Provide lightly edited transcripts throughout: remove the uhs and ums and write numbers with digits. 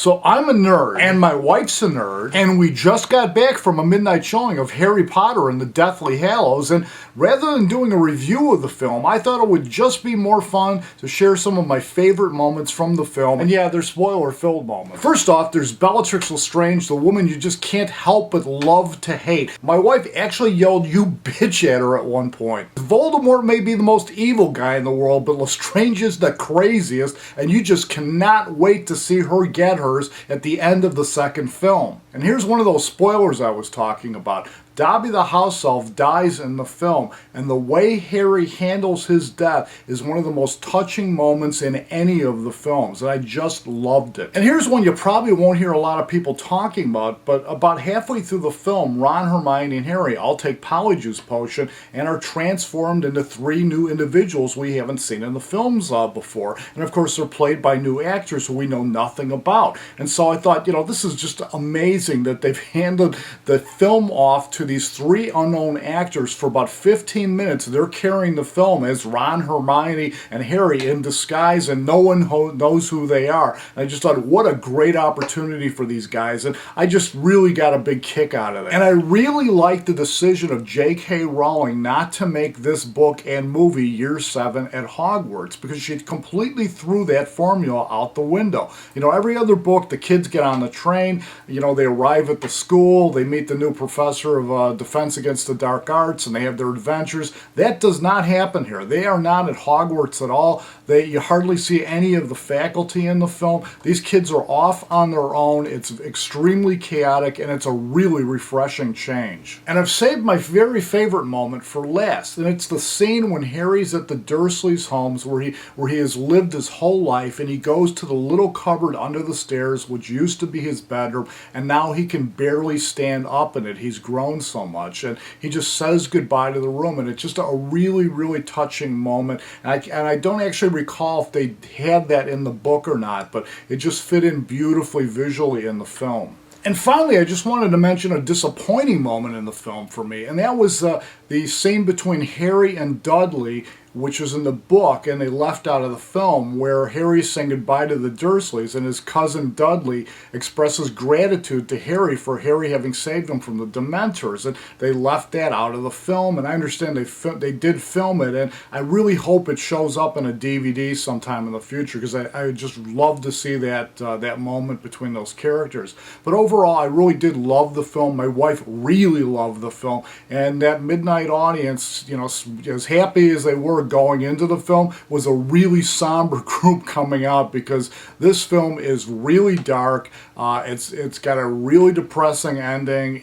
So I'm a nerd, and my wife's a nerd, and we just got back from a midnight showing of Harry Potter and the Deathly Hallows, and rather than doing a review of the film, I thought it would just be more fun to share some of my favorite moments from the film, and yeah, they're spoiler-filled moments. First off, there's Bellatrix Lestrange, the woman you just can't help but love to hate. My wife actually yelled, "You bitch," at her at one point. Voldemort may be the most evil guy in the world, but Lestrange is the craziest, and you just cannot wait to see her get hers at the end of the second film. And here's one of those spoilers I was talking about. Dobby the house elf dies in the film, and the way Harry handles his death is one of the most touching moments in any of the films, and I just loved it. And here's one you probably won't hear a lot of people talking about, but about halfway through the film, Ron, Hermione, and Harry all take Polyjuice Potion and are transformed into three new individuals we haven't seen in the films before. And of course, they're played by new actors who we know nothing about. And so I thought, this is just amazing that they've handed the film off to these three unknown actors for about 15 minutes. They're carrying the film as Ron, Hermione, and Harry in disguise, and no one knows who they are. And I just thought, what a great opportunity for these guys, and I just really got a big kick out of it. And I really like the decision of J.K. Rowling not to make this book and movie Year 7 at Hogwarts, because she completely threw that formula out the window. Every other book, the kids get on the train, they arrive at the school, they meet the new professor of Defense Against the Dark Arts, and they have their adventures. That does not happen here. They are not at Hogwarts at all. You hardly see any of the faculty in the film. These kids are off on their own. It's extremely chaotic, and it's a really refreshing change. And I've saved my very favorite moment for last, and it's the scene when Harry's at the Dursleys' homes where he has lived his whole life, and he goes to the little cupboard under the stairs, which used to be his bedroom, and now he can barely stand up in it. He's grown so much, and he just says goodbye to the room, and it's just a really, really touching moment. And I don't actually recall if they had that in the book or not, but it just fit in beautifully visually in the film. And finally, I just wanted to mention a disappointing moment in the film for me, and that was the scene between Harry and Dudley, which was in the book, and they left out of the film, where Harry's saying goodbye to the Dursleys, and his cousin Dudley expresses gratitude to Harry for Harry having saved him from the Dementors, and they left that out of the film, and I understand they did film it, and I really hope it shows up in a DVD sometime in the future, because I would just love to see that moment between those characters. But overall, I really did love the film. My wife really loved the film, and that midnight audience, as happy as they were going into the film, was a really somber group coming out, because this film is really dark. It's got a really depressing ending,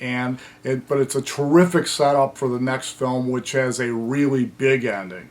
but it's a terrific setup for the next film, which has a really big ending.